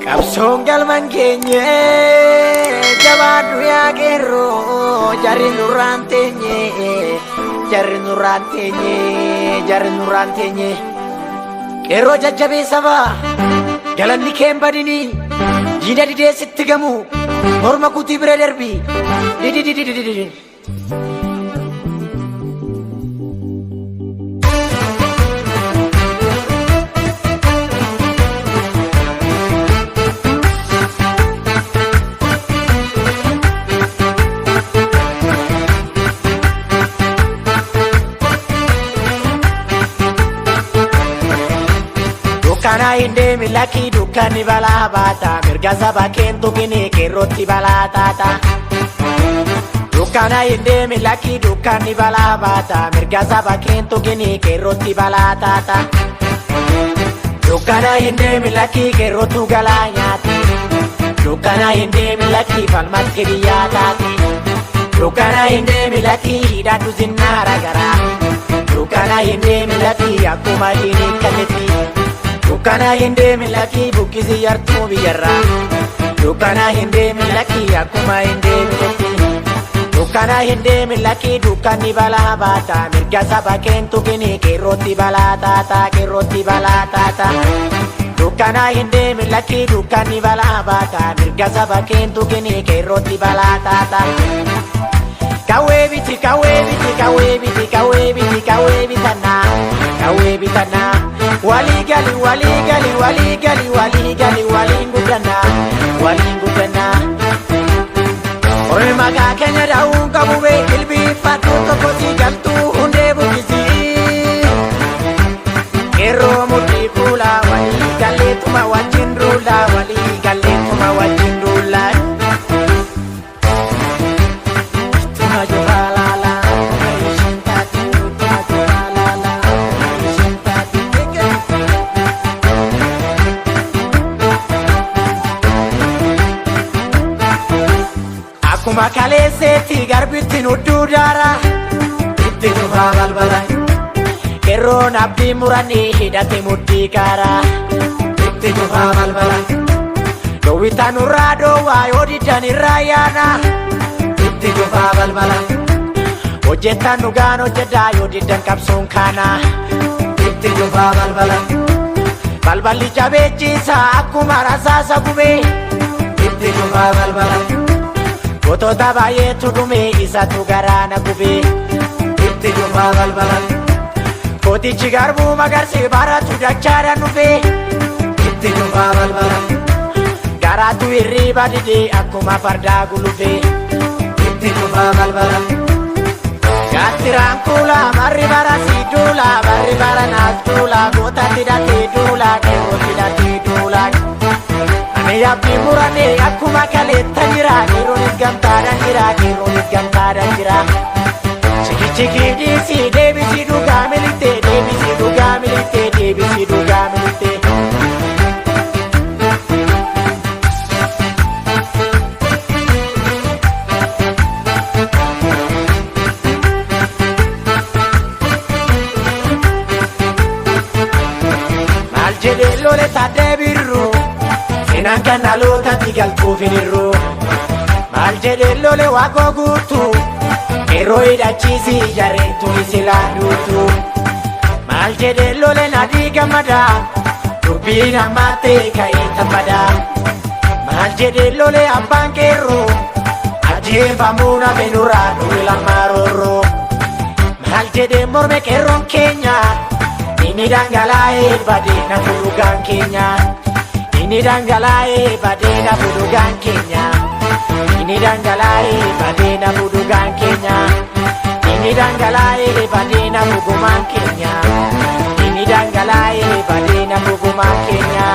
Qabsoon galman keenya jabaadhu yaa qeerroo jarri nurraan teenye jarri nurraan teenye jarri nurraan teenye qeerroo jajjabeessa ba'a galanni keen badini diina didee sitti gamu morma kutii bira darbi didi. Dukana inde milaki dukani balaa baata mirga saba kentu kini keroti balaa tata. Dukana inde milaki dukani balaa baata mirga saba kentu kini keroti balaa tata. Dukana inde milaki kerotu galanyati. Dukana inde milaki falmat kiriyatati. Dukana inde milaki hidatu zinara gara. Dukana inde milaki akuma dini kaneti. Dukana hinde milaki bukizi yartu biyarra. Dukana hinde milaki akuma hinde milaki. Dukana hinde milaki dukani balaa baata mirga saba kentu kini keroti balaa tata keroti balaa tata. Dukana hinde milaki dukani balaa baata mirga saba kentu kini keroti balaa tata. Kawe biti bitana kawe bitana wali gali ngudana ore maga kenya daun kabube ilbi fatu tokoti galtu hunde bukisi kero mudi pula wali gali tuma wajindrula wali gali tuma wajindrula tuma johalala Kuma kaleseti garbitti nuddudara itti tufa balbala kerroon abdii muranii hidhate muddii kaara itti tufa balbala dhoowwitaan nurraa dhoowwaa yoo diddan irraa yaana itti tufa balbala hojjetaan dhugaan hojjedhaa yoo diddan qabsoon kaana itti tufa balbala balballi jabeechiisa akkuma rasaasa gubee itti tufa balbala. Kotota baay'eetu dhume isatu garaana gubee itti dhufa balbala. Kotichi garbuu magarsi baratu dachaadha dhufee itti dhufa balbala. Garaatu hirriba didee akkuma fardaa gulufee itti dhufa balbala. Gaattiraan kuula barri bara si duula barri bara naas duula gootatti hidhatee duula keewwatti hidhatee duula. Yaabbii muranii akkuma kaleetta jira yeroonis gamtaadhaan jira yeroonis gamtaadhaan jira. Chiki dhiisi deebisi dhugaa milite deebisi dhugaa milite deebisi dhugaa milite. Maal jedhee lole taatee birruu. Inankan naloota tigaltuuf hinirru maal jedhee lole waaqoo guutu yeroo hidhachiisi jarreentuun silaa duutu maal jedhee lole nadii gammada dubbiin ammaatee ka'ee tammada maal jedhee lole abbaan qeerroo ajjeefamuu nafe nurraa dhufe lammaarorroo maal jedhee morme qeerroon keenya inni dhangalaa'ee badee nafu dhugaan keenya. Ini dangalae badena budugan Kenya. Ini dangalae badena budugan Kenya. Ini dangalae badena buguman Kenya. Ini dangalae badena buguman Kenya.